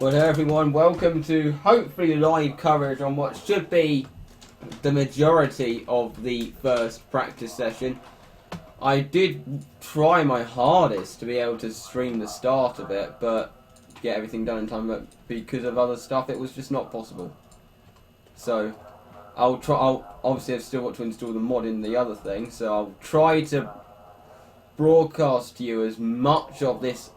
Well, hello everyone, welcome to hopefully live coverage on what should be the majority of the first practice session. I did try my hardest to be able to stream the start of it, but get everything done in time, but because of other stuff it was just not possible. So I'll obviously I've still got to install the mod in the other thing, so I'll try to broadcast to you as much of this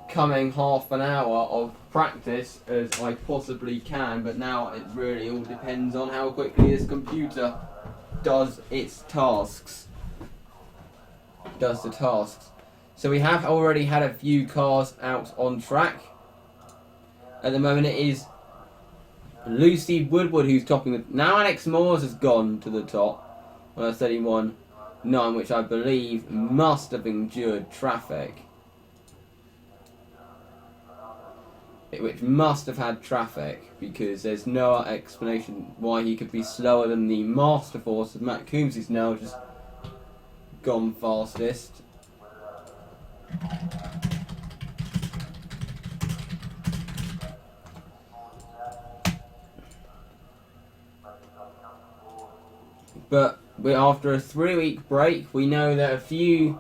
coming half an hour of practice as I possibly can, but now it really all depends on how quickly this computer does its tasks. So we have already had a few cars out on track. At the moment it is Lucy Woodward who's topping the... Now Alex Moores has gone to the top on a 31.9, which I believe must have endured traffic. Which must have had traffic, because there's no explanation why he could be slower than the master force of Matt Coombs, who's now just gone fastest. But after a 3-week break, we know that a few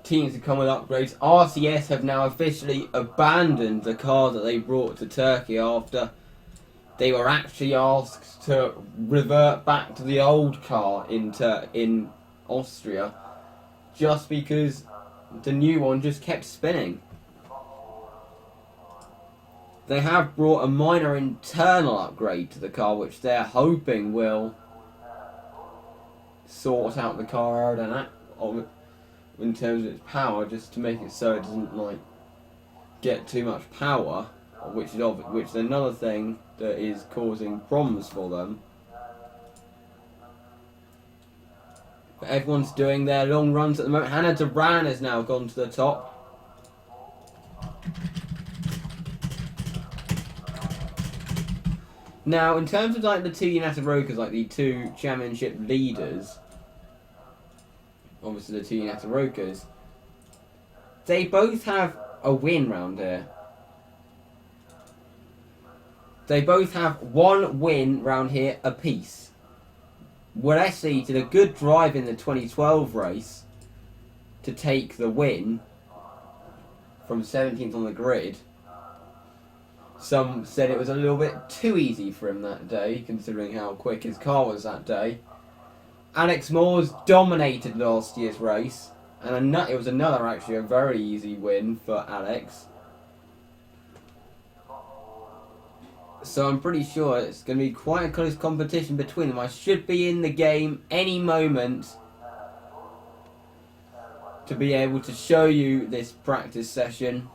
teams have come with upgrades. RCS have now officially abandoned the car that they brought to Turkey after they were actually asked to revert back to the old car in Austria, just because the new one just kept spinning. They have brought a minor internal upgrade to the car, which they're hoping will sort out the car in terms of its power, just to make it so it doesn't get too much power, which is another thing that is causing problems for them. But everyone's doing their long runs at the moment. Hannah Duran has now gone to the top. Now, in terms of the two United Rokers, the two championship leaders, obviously the two United Rokers, they both have a win round here. They both have one win round here apiece. Walesi did a good drive in the 2012 race to take the win from 17th on the grid. Some said it was a little bit too easy for him that day, considering how quick his car was that day. Alex Moores dominated last year's race, and it was actually a very easy win for Alex. So I'm pretty sure it's going to be quite a close competition between them. I should be in the game any moment to be able to show you this practice session.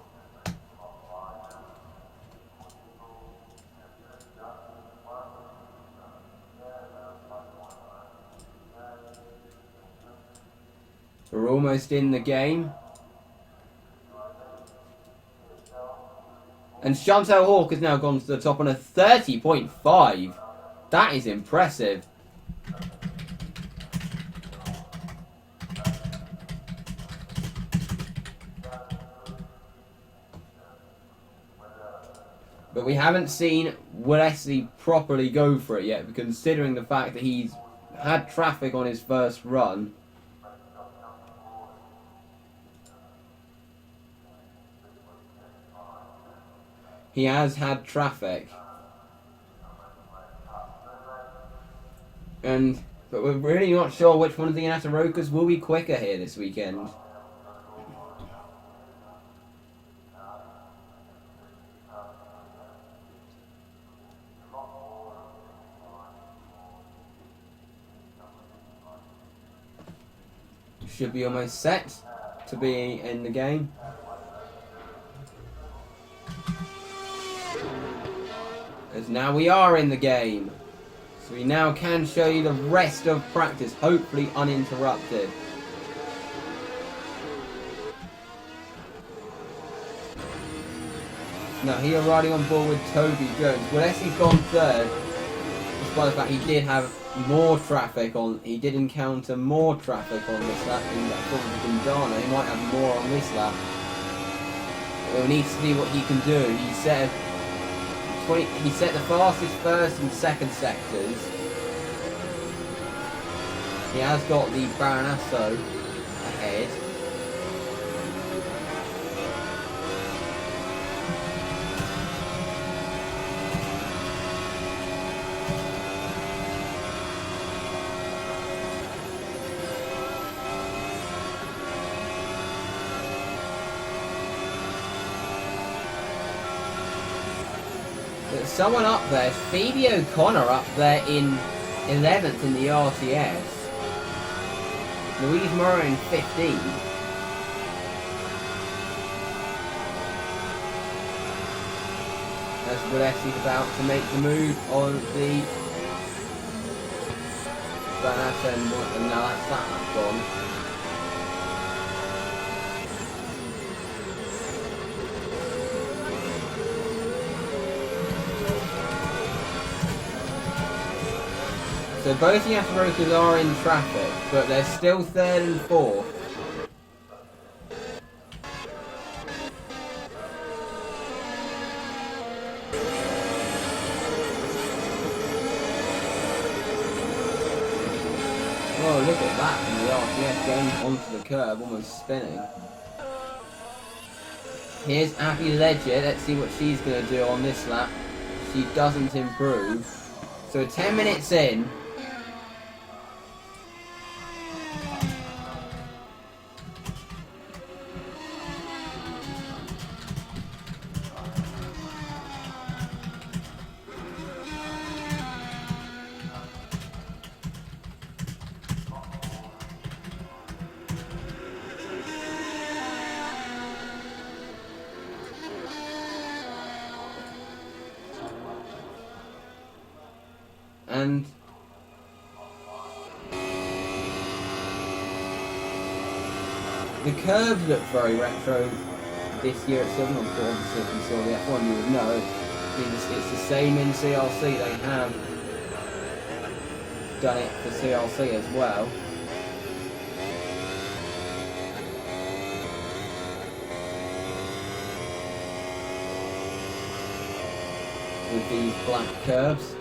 We're almost in the game. And Chantal Hawke has now gone to the top on a 30.5. That is impressive. But we haven't seen Walesi properly go for it yet, considering the fact that he's had traffic on his first run. He has had traffic. But we're really not sure which one of the United Rokers will be quicker here this weekend. Should be almost set to be in the game. As now we are in the game. So we now can show you the rest of practice, hopefully uninterrupted. Now here riding on board with Toby Jones. Walesi's gone third, despite the fact he did have more traffic on. He did encounter more traffic on this lap in that Quindana. He might have more on this lap. We'll need to see what he can do. He set the fastest first and second sectors. He has got the Baronasso ahead. But someone up there, Phoebe O'Connor up there in 11th in the RTS. Louise Morrow in 15th. As Gillespie's about to make the move on the Baronasso, and now that's that gone. So both Yatarokas are in traffic, but they're still third and fourth. Oh, look at that from the RTS going onto the curb, almost spinning. Here's Abby Ledger. Let's see what she's going to do on this lap. She doesn't improve. So 10 minutes in. And the curves look very retro this year at Southern. Obviously, if you saw the F1, you would know. It's the same in CRC. They have done it for CRC as well. With these black curves.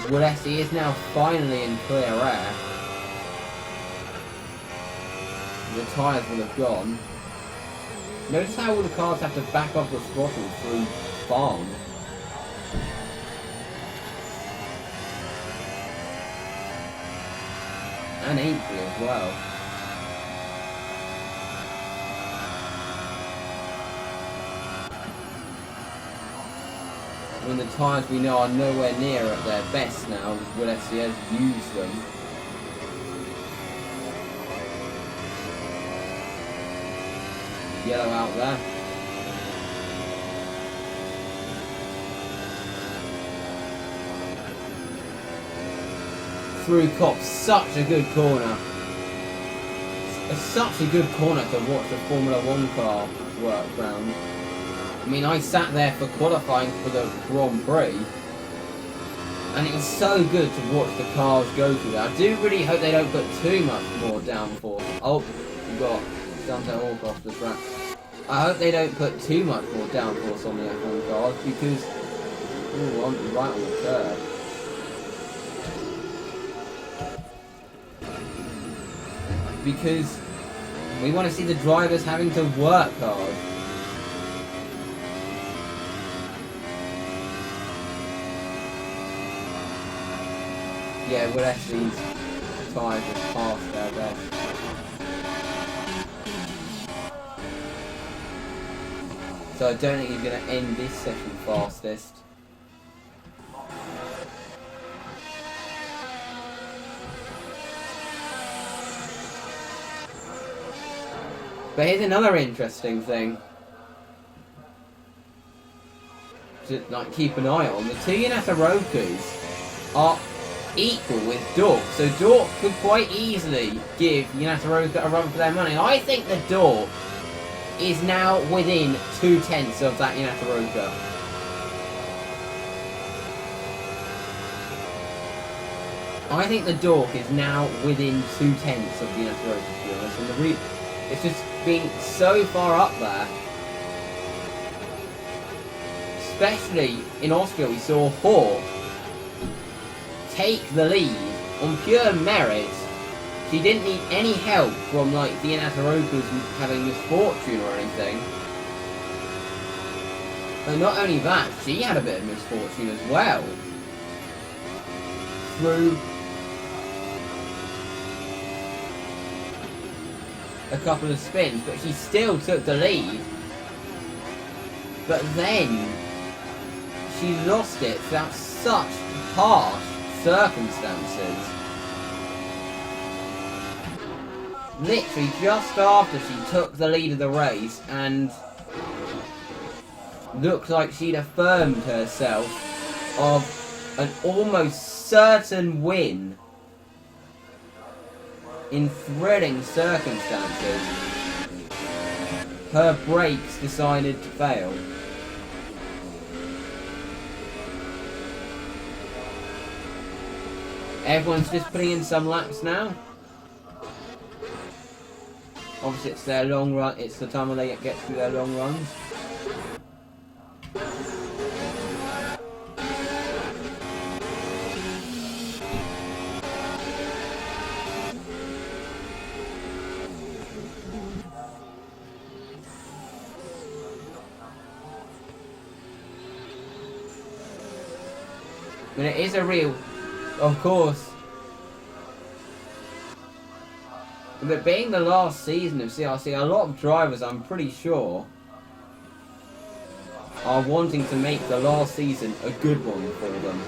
Gillespie is now finally in clear air. The tyres will have gone. Notice how all the cars have to back off the throttle through farm. And Ainsley as well. When the tyres we know are nowhere near at their best now, Gillespie has used them. Yellow out there. Through Copse, such a good corner. Such a good corner to watch a Formula 1 car work round. I mean, I sat there for qualifying for the Grand Prix, and it was so good to watch the cars go through that. I do really hope they don't put too much more downforce. Oh, we've got Dante Hawk off the track. I hope they don't put too much more downforce on the F1 cars, because ooh, I'm right on the curve. Because we want to see the drivers having to work hard. Yeah, well, actually, these tyres have passed their best. So I don't think he's going to end this session fastest. But here's another interesting thing to keep an eye on. The two Yanatarokas are equal with Dork, so Dork could quite easily give Yanataroka a run for their money. I think the Dork is now within 2/10 of that Yanataroka. I think the Dork is now within 2/10 of the Athletic, to be honest, and it's just been so far up there. Especially in Austria, we saw Hawk take the lead on pure merit. She didn't need any help from like the Anatarokas having misfortune or anything. And not only that, she had a bit of misfortune as well. Through a couple of spins, but she still took the lead. But then she lost it without such harsh circumstances. Literally just after she took the lead of the race and looked like she'd affirmed herself of an almost certain win in thrilling circumstances, her brakes decided to fail. Everyone's just putting in some laps now. Obviously it's their long run, it's the time when they get through their long runs. But it is a real, of course, but being the last season of CRC, a lot of drivers, I'm pretty sure, are wanting to make the last season a good one for them.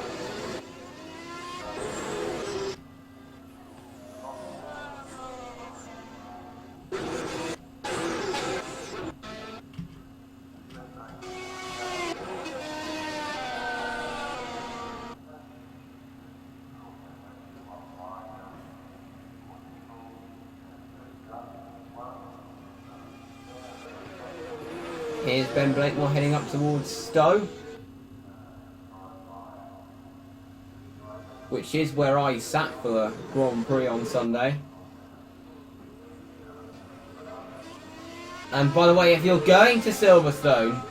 Here's Ben Blakemore heading up towards Stowe, which is where I sat for the Grand Prix on Sunday. And by the way, if you're going to Silverstone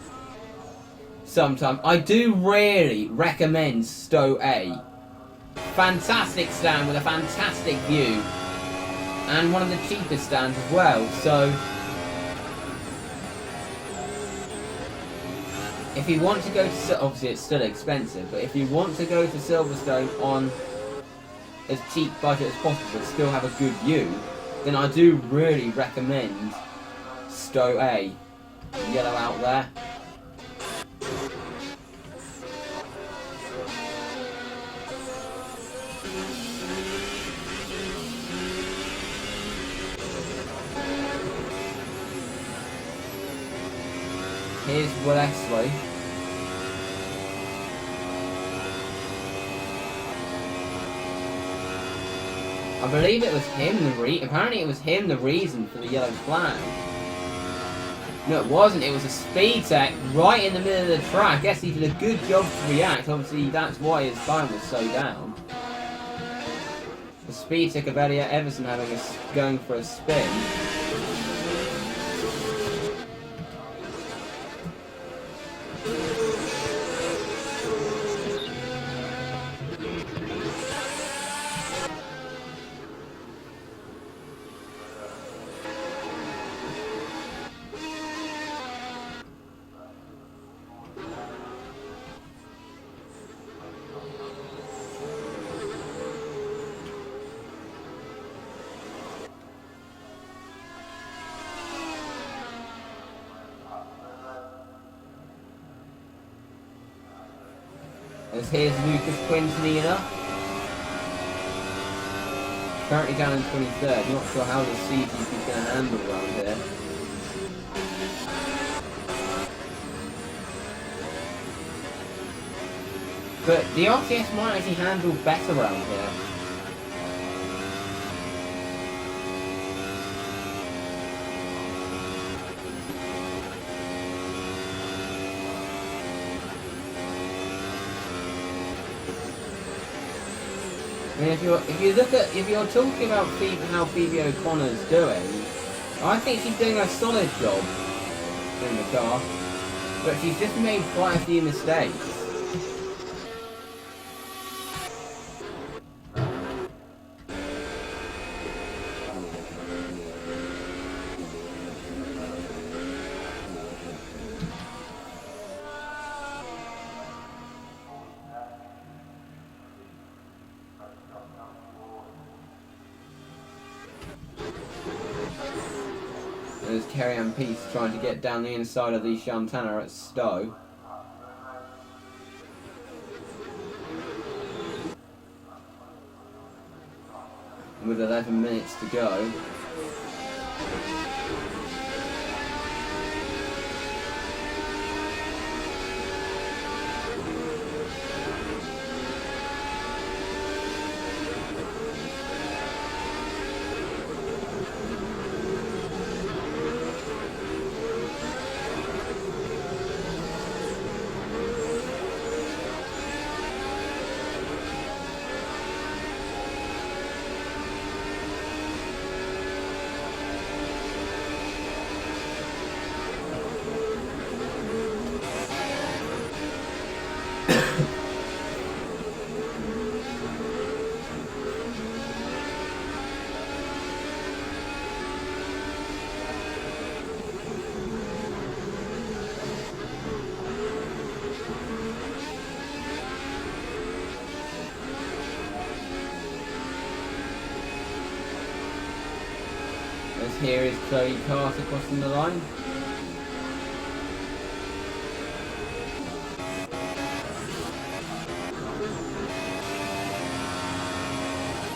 sometime, I do really recommend Stowe A. Fantastic stand with a fantastic view, and one of the cheapest stands as well, so if you want to go to, obviously it's still expensive, but if you want to go to Silverstone on as cheap budget as possible but still have a good view, then I do really recommend Stowe A. Yellow out there. Here's Wellesley. I believe it was him apparently it was him the reason for the yellow flag. No, it wasn't. It was a speed tech right in the middle of the track. I guess he did a good job to react. Obviously, that's why his time was so down. The speed tech of Elliot Everson going for a spin. As here's Lucas Quintanilla. Currently down in 23rd. Not sure how the CGP is going to handle around here. But the RCS might actually handle better around here. I mean, if you're talking about how Phoebe O'Connor's doing, I think she's doing a solid job in the car, but she's just made quite a few mistakes. There's Kerry Ann Peace trying to get down the inside of the Shantana at Stowe. With 11 minutes to go. As here is Chloe Carter crossing the line.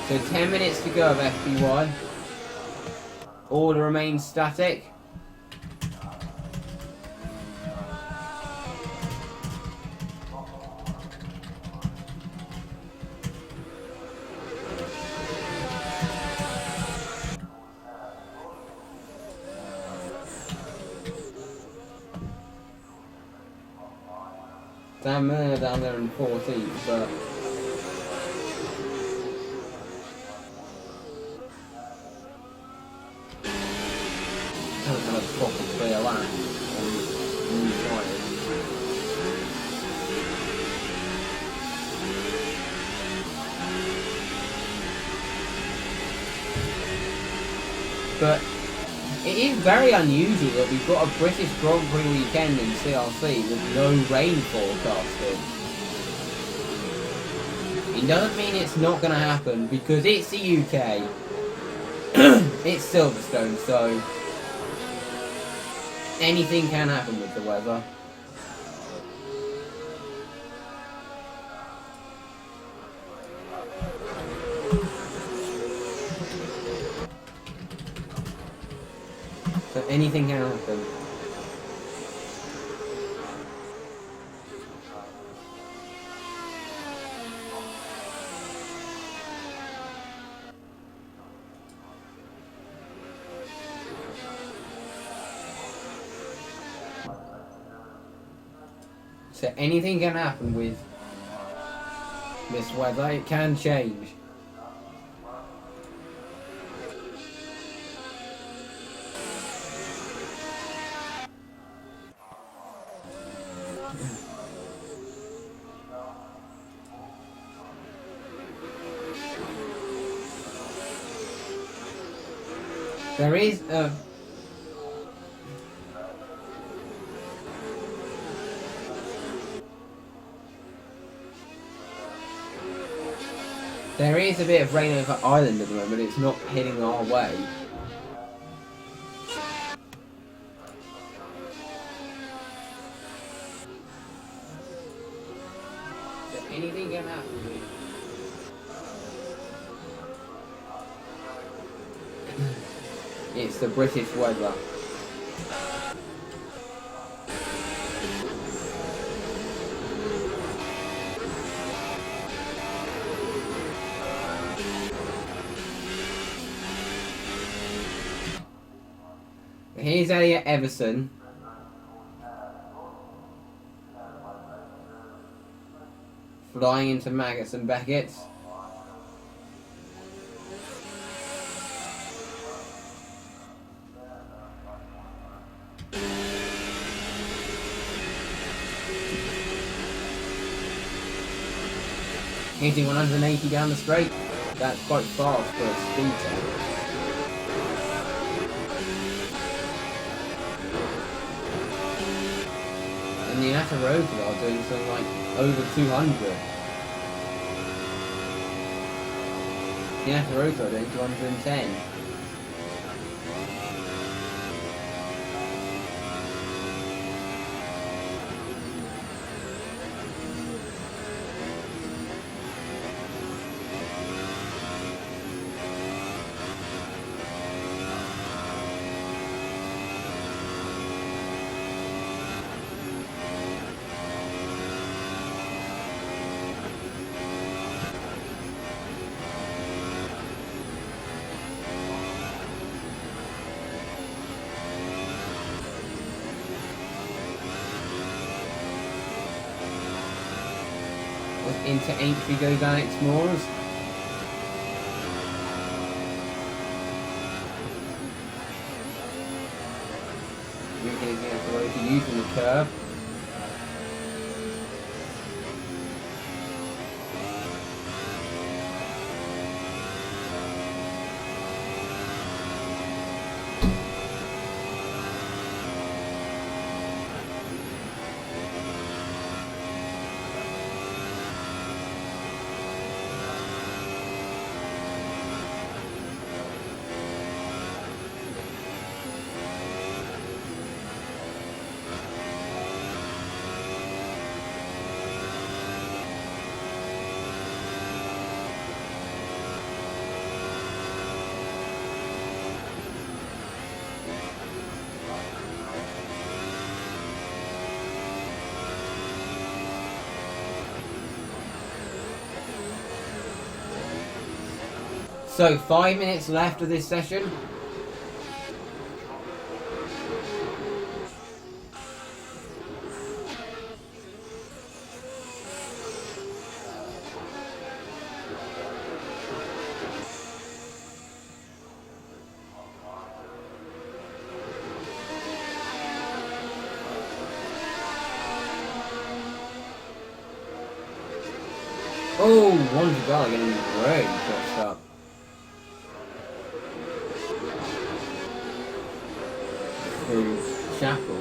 So 10 minutes to go of FP1. Order remains static. Dan Miller down there in 14th, but hasn't had a proper clear lap on new tyres. But it is very unusual that we've got a British Grand Prix weekend in CRC with no rain forecasted. It doesn't mean it's not going to happen, because it's the UK. It's Silverstone, so anything can happen with the weather. So anything can happen. So anything can happen with this weather. It can change. There is a bit of rain over Ireland at the moment. It's not hitting our way. So anything can happen. It's the British weather. Here's Elliot Everson. Flying into Maggots and Beckett. Hitting 180 down the straight. That's quite fast for a speed tech. And the Ataroka are doing something like over 200. The Ataroka are doing 210. Into entry goes Alex Moores. Using the curve. So 5 minutes left of this session. Oh, one's got getting really touched up. Through shackles.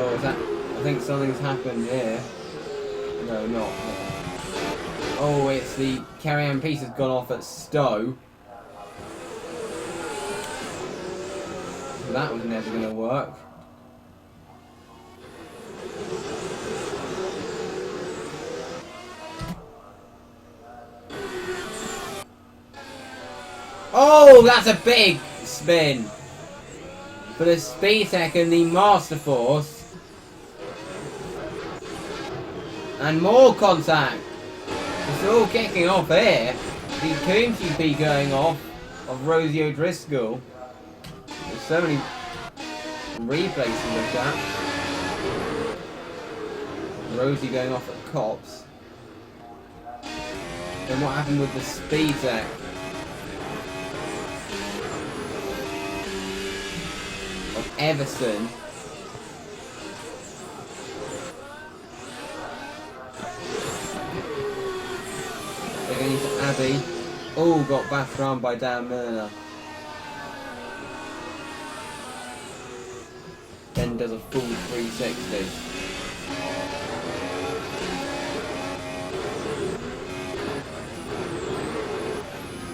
Oh, is that? I think something's happened here. No, not. Oh, it's the carry-on piece has gone off at Stowe. That was never going to work. Oh, that's a big spin for the Speed Tech and the Master Force. And more contact. It's all kicking off here. The Coon GP going off of Rosie O'Driscoll. There's so many replays to look at. Rosie going off at Cops. Then what happened with the Speed Tech? Of Everson. They're going to Abbey. Oh, got bashed around by Dan Murner. Then does a full 360.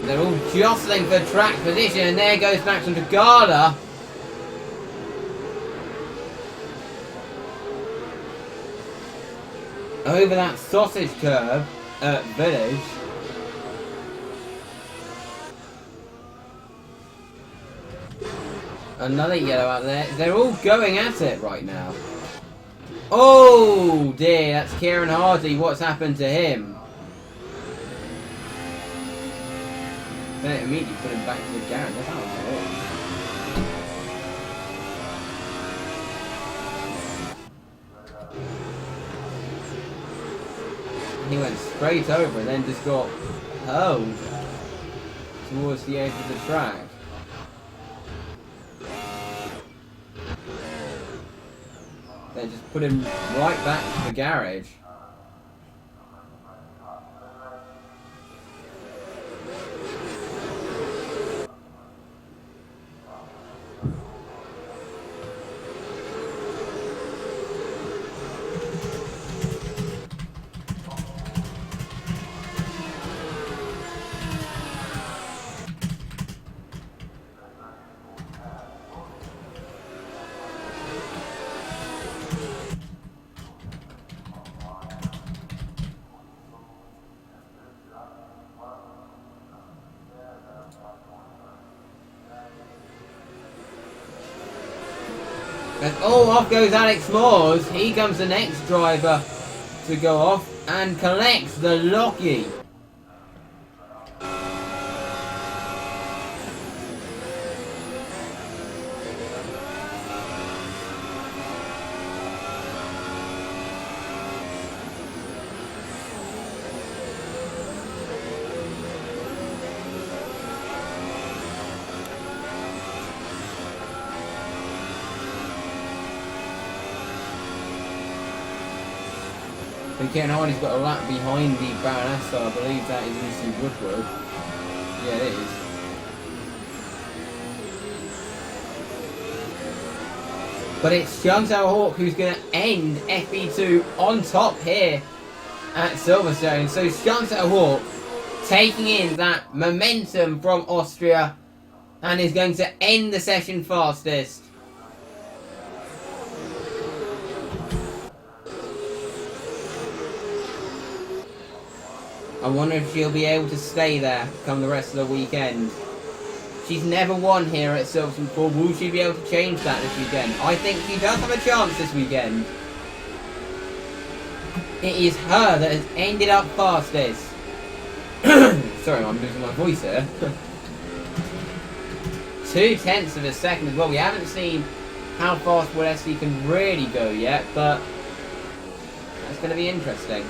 They're all jostling for track position, and there goes Max onto Garda. Over that sausage curve, village. Another yellow out there. They're all going at it right now. Oh dear, that's Kieran Hardy. What's happened to him? Then it immediately put him back to the garage. That was wrong. He went straight over and then just got hurled towards the edge of the track. Then just put him right back to the garage. And oh, off goes Alex Moores. He comes the next driver to go off and collects the Lockie. And Ken Hardy's got a lap behind the Baroness, so I believe that is Lucy Woodward. Yeah, it is. But it's Chantal Hawk who's going to end FP2 on top here at Silverstone. So Chantal Hawk taking in that momentum from Austria and is going to end the session fastest. I wonder if she'll be able to stay there come the rest of the weekend. She's never won here at Silverstone before. Will she be able to change that this weekend? I think she does have a chance this weekend. It is her that has ended up fastest. Sorry, I'm losing my voice here. 0.2 of a second as well. We haven't seen how fast Walesi can really go yet, but that's going to be interesting.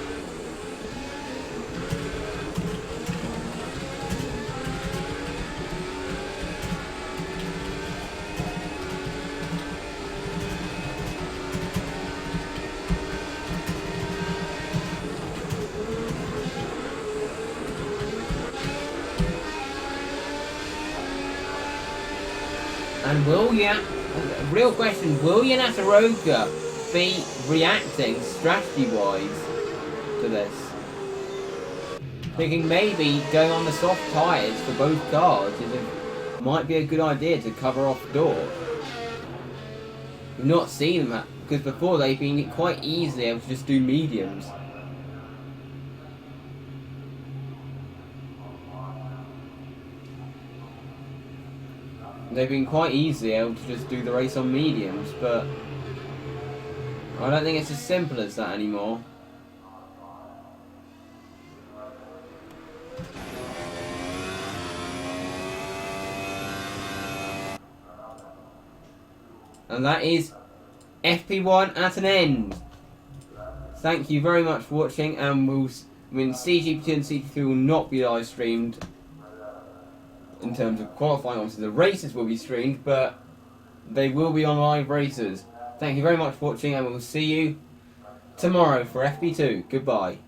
And real question, will Yanata Roka be reacting strategy-wise to this? Thinking maybe going on the soft tyres for both cars might be a good idea to cover off Dorp. We've not seen them, because before they've been quite easily able to just do mediums. They've been quite easily able to just do the race on mediums, but I don't think it's as simple as that anymore. And that is FP1 at an end. Thank you very much for watching, and CGP2 and CGP3 will not be live streamed. In terms of qualifying, obviously the races will be streamed, but they will be on live races. Thank you very much for watching, and we'll see you tomorrow for FP2. Goodbye.